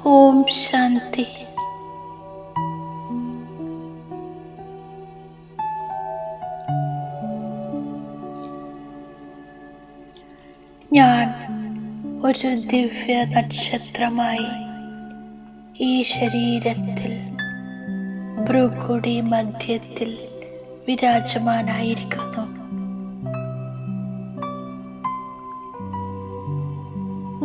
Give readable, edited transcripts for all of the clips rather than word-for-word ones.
ഓം ശാന്തി. ഞാൻ ഒരു ദിവ്യ നക്ഷത്രമായി ഈ ശരീരത്തിൽ ഭ്രുകുടി മധ്യത്തിൽ വിരാജമാനായിരിക്കുന്നു.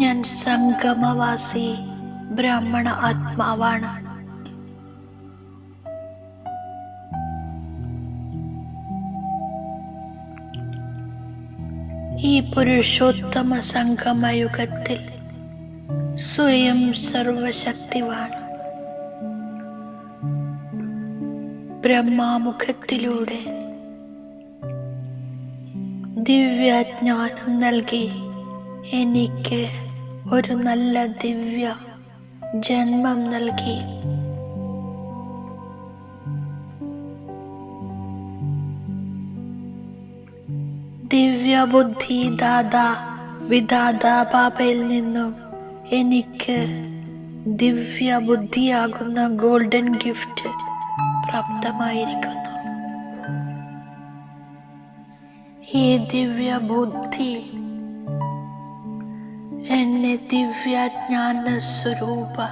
ഞാൻ സംഗമവാസി ബ്രാഹ്മണ ആത്മാവാണ്. ഈ പുരുഷോത്തമ സംഗമയുഗത്തിൽ സ്വയം സർവശക്തിവാൻ ബ്രഹ്മാമുഖത്തിലൂടെ ദിവ്യജ്ഞാനം നൽകി എനിക്ക് ഒരു നല്ല ദിവ്യ ജന്മം നൽകി. ദിവ്യബുദ്ധി ദാദാ വിദാദാ ബാബയിൽ നിന്നും എനിക്ക് ദിവ്യബുദ്ധിയാകുന്ന ഗോൾഡൻ ഗിഫ്റ്റ് പ്രാപ്തമായിരിക്കുന്നു. ഈ ദിവ്യബുദ്ധി എന്നെ ദിവ്യജ്ഞാന സ്വരൂപ,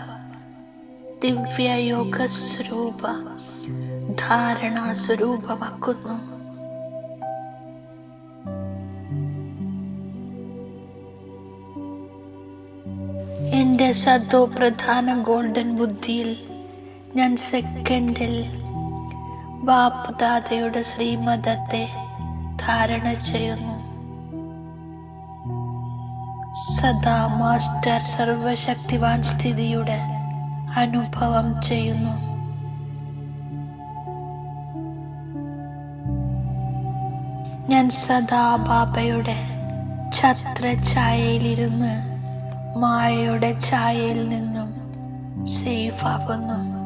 ദിവ്യയോഗ സ്വരൂപ, ധാരണാ സ്വരൂപമാക്കുന്നു. എന്റെ സദോ പ്രധാന ഗോൾഡൻ ബുദ്ധിയിൽ ഞാൻ സെക്കൻഡിൽ ബാപ്പ് ദാദയുടെ ശ്രീമതത്തെ ധാരണ ചെയ്യുന്നു. സദാ മാസ്റ്റർ സർവശക്തിവാൻ സ്ഥിതിയുടെ അനുഭവം ചെയ്യുന്നു. ഞാൻ സദാ ബാബയുടെ ഛത്രഛായയിലിരുന്ന് മായയുടെ ഛായയിൽ നിന്നും സേഫ് ആകുന്നു.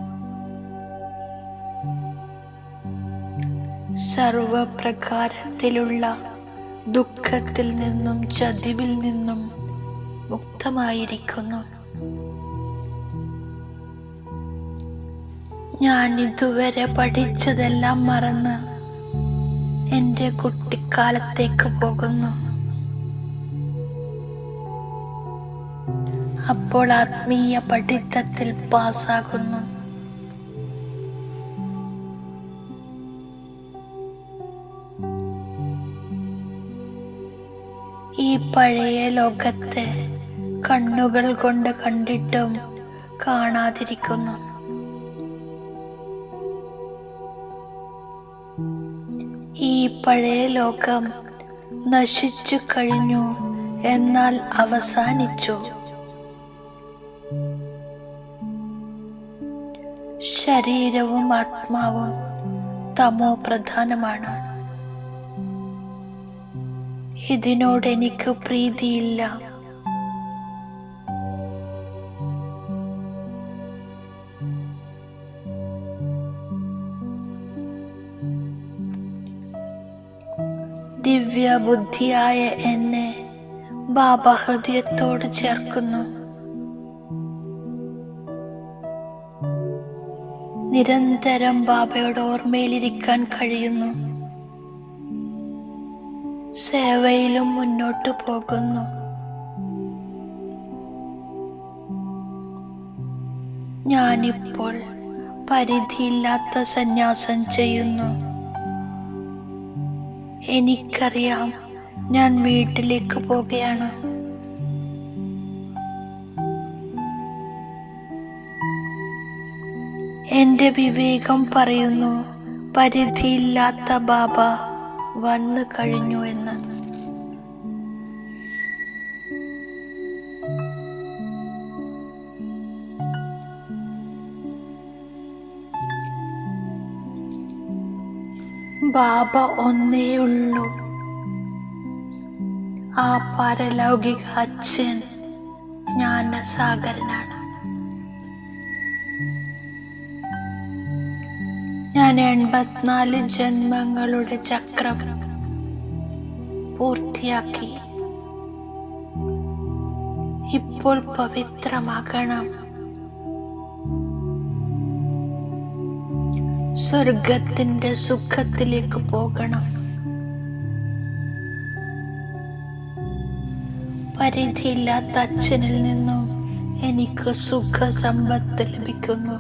സർവപ്രകാരത്തിലുള്ള ദുഃഖത്തിൽ നിന്നും ചതിവിൽ നിന്നും മുക്തമായിരിക്കുന്നു. ഞാൻ ഇതുവരെ പഠിച്ചതെല്ലാം മറന്ന് എൻ്റെ കുട്ടിക്കാലത്തേക്ക് പോകുന്നു. അപ്പോൾ ആത്മീയ പഠിത്തത്തിൽ പാസ്സാകുന്നു. ഈ പഴയ ലോകത്തെ കണ്ണുകൾ കൊണ്ട് കണ്ടിട്ടും കാണാതിരിക്കുന്നു. ഈ പഴയ ലോകം നശിച്ചു കഴിഞ്ഞു, എന്നാൽ അവസാനിച്ചു. ശരീരവും ആത്മാവും തമോ പ്രധാനമാണ്. ഇതിനോട് എനിക്ക് പ്രീതിയില്ല. ദിവ്യബുദ്ധിയായ എന്നെ ബാബ ഹൃദയത്തോട് ചേർക്കുന്നു. നിരന്തരം ബാബയുടെ ഓർമ്മയിലിരിക്കാൻ കഴിയുന്നു. സേവയിലും മുന്നോട്ടു പോകുന്നു. ഞാനിപ്പോൾ പരിധിയില്ലാത്ത സന്യാസം ചെയ്യുന്നു. എനിക്കറിയാം ഞാൻ വീട്ടിലേക്ക് പോകുകയാണ്. എന്റെ വിവേകം പറയുന്നു പരിധിയില്ലാത്ത ബാബ വന്നു കഴിഞ്ഞു എന്ന്. ബാബ ഒന്നേയുള്ളൂ. ആ പാരലൗകിക അച്ഛൻ ജ്ഞാനസാഗരനാണ്. ഞാൻ 84 ജന്മങ്ങളുടെ ചക്രം പൂർത്തിയാക്കി. ഇപ്പോൾ പവിത്രമാകണം, സ്വർഗത്തിന്റെ സുഖത്തിലേക്ക് പോകണം. പരിധിയില്ലാത്ത അച്ഛനിൽ നിന്നും എനിക്ക് സുഖ സമ്പത്ത് ലഭിക്കുന്നു.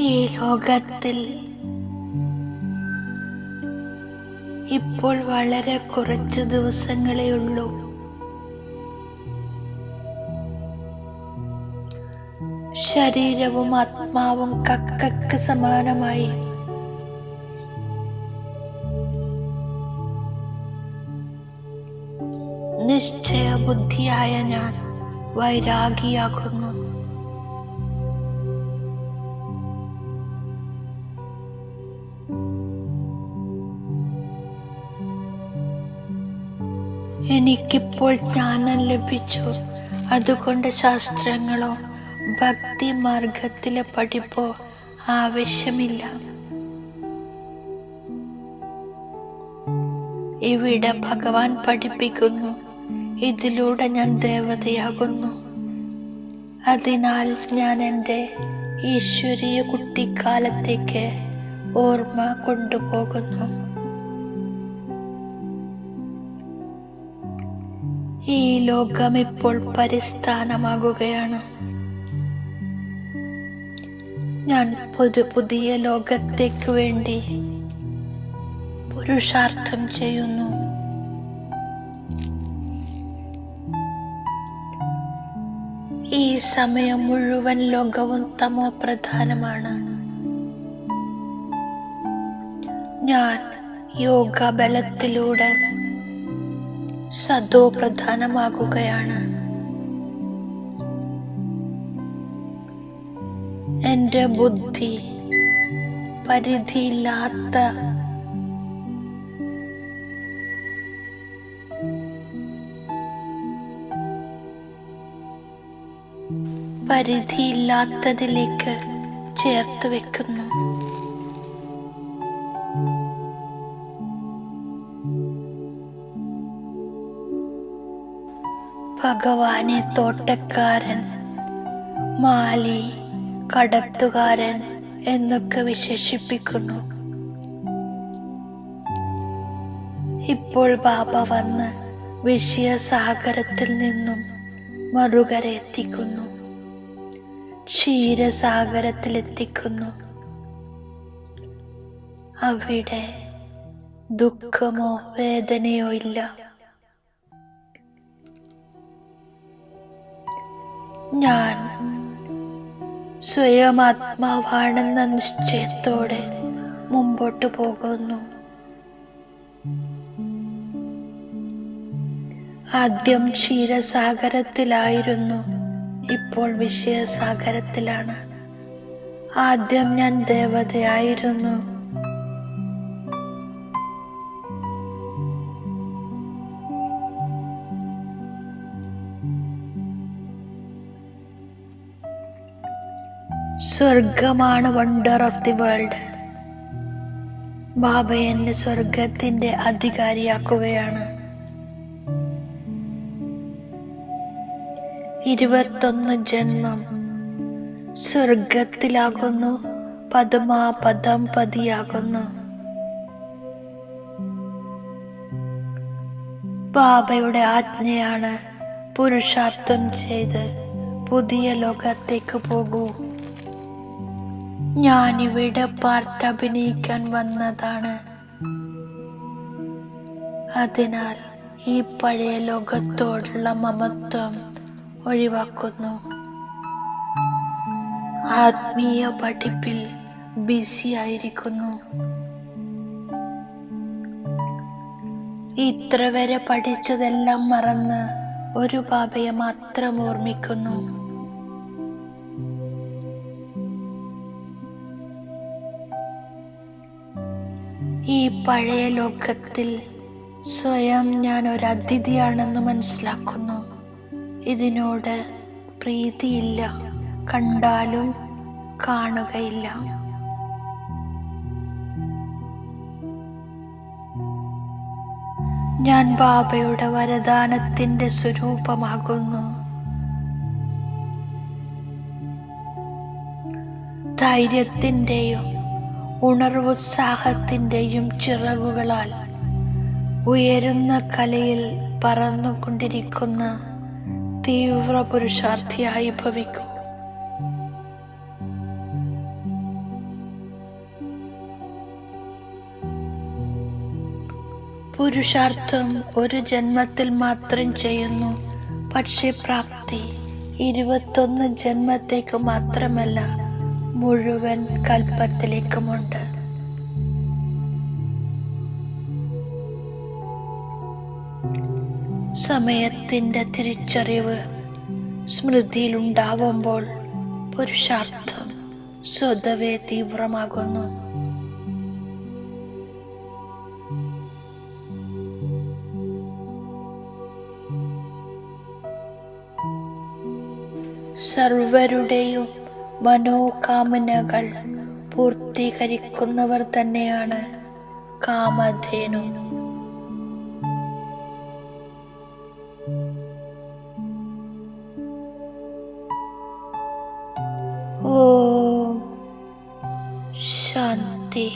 ഈ ലോകത്തിൽ ഇപ്പോൾ വളരെ കുറച്ച് ദിവസങ്ങളേ ഉള്ളൂ. ശരീരവും ആത്മാവും കക്കക്ക് സമാനമായി നിശ്ചയബുദ്ധിയായ ഞാൻ വൈരാഗിയാകുന്നു. എനിക്കിപ്പോൾ ജ്ഞാനം ലഭിച്ചു. അതുകൊണ്ട് ശാസ്ത്രങ്ങളോ ഭക്തി മാർഗത്തിലെ പഠിപ്പോ ആവശ്യമില്ല. ഇവിടെ ഭഗവാൻ പഠിപ്പിക്കുന്നു, ഇതിലൂടെ ഞാൻ ദേവതയാകുന്നു. അതിനാൽ ഞാൻ എൻ്റെ ഈശ്വരീയ കുട്ടിക്കാലത്തേക്ക് ഓർമ്മ കൊണ്ടുപോകുന്നു. ഈ ലോകം ഇപ്പോൾ പരിസ്ഥാനമാകുകയാണ്. ഞാൻ പുതിയ ലോകത്തേക്ക് വേണ്ടി പുരുഷാർത്ഥം ചെയ്യുന്നു. ഈ സമയം മുഴുവൻ ലോകവും തമോ പ്രധാനമാണ്. ഞാൻ യോഗ ബലത്തിലൂടെ സതോ പ്രധാനമാകുകയാണ്. എൻ്റെ ബുദ്ധി പരിധിയില്ലാത്ത പരിധിയില്ലാത്തതിലേക്ക് ചേർത്ത് വെക്കുന്നു. ഭഗവാനെ തോട്ടക്കാരൻ, മാലി, കടത്തുകാരൻ എന്നൊക്കെ വിശേഷിപ്പിക്കുന്നു. ഇപ്പോൾ ബാബ വന്ന് വിഷയസാഗരത്തിൽ നിന്നും മറുകര എത്തിക്കുന്നു, ക്ഷീരസാഗരത്തിലെത്തിക്കുന്നു. അവിടെ ദുഃഖമോ വേദനയോ ഇല്ല. ഞാൻ സ്വയം ആത്മാവാണെന്ന നിശ്ചയത്തോടെ മുമ്പോട്ട് പോകുന്നു. ആദ്യം ക്ഷീരസാഗരത്തിലായിരുന്നു, ഇപ്പോൾ വിഷയസാഗരത്തിലാണ്. ആദ്യം ഞാൻ ദേവതയായിരുന്നു, സ്വർഗമാണ് വണ്ടർ ഓഫ് ദി വേൾഡ്. ബാബ എന്നെ സ്വർഗത്തിന്റെ അധികാരിയാക്കുകയാണ്. 21 ജന്മം സ്വർഗത്തിലാകുന്നു, പദമാപദം പതിയാകുന്നു. ബാബയുടെ ആജ്ഞയാണ്, പുരുഷാർത്ഥം ചെയ്ത് പുതിയ ലോകത്തേക്ക് പോകൂ. ഞാനിവിടെ പാർട്ട് അഭിനയിക്കാൻ വന്നതാണ്. അതിനാൽ ഈ പഴയ ലോകത്തോടുള്ള മമത്വം ഒഴിവാക്കുന്നു. ആത്മീയ പഠിപ്പിൽ ബിസി ആയിരിക്കുന്നു. ഇത്ര വരെ പഠിച്ചതെല്ലാം മറന്ന് ഒരു ബാബയെ മാത്രം ഓർമ്മിക്കുന്നു. ഈ പഴയ ലോകത്തിൽ സ്വയം ഞാൻ ഒരു അതിഥിയാണെന്ന് മനസ്സിലാക്കുന്നു. ഇതിനോട് പ്രീതിയില്ല, കണ്ടാലും കാണുകയില്ല. ഞാൻ ബാബയുടെ വരദാനത്തിന്റെ സ്വരൂപമാകുന്നു. ധൈര്യത്തിൻ്റെയും ഉണർവുത്സാഹത്തിൻ്റെയും ചിറകുകളാൽ ഉയരുന്ന കലയിൽ പറന്നുകൊണ്ടിരിക്കുന്ന തീവ്ര പുരുഷാർത്ഥിയായി ഭവിക്കൂ. പുരുഷാർത്ഥം ഒരു ജന്മത്തിൽ മാത്രം ചെയ്യുന്നു, പക്ഷേ പ്രാപ്തി 21 ജന്മത്തേക്ക് മാത്രമല്ല, മുഴുവൻ കൽപ്പത്തിലേക്കുമുണ്ട്. സമയത്തിൻ്റെ തിരിച്ചറിവ് സ്മൃതിയിലുണ്ടാവുമ്പോൾ പുരുഷാർത്ഥം സ്വതവേ തീവ്രമാകുന്നു. സർവരുടെയും മനോകാമനകൾ പൂർത്തീകരിക്കുന്നവർ തന്നെയാണ് കാമധേനു. ഓം ശാന്തി.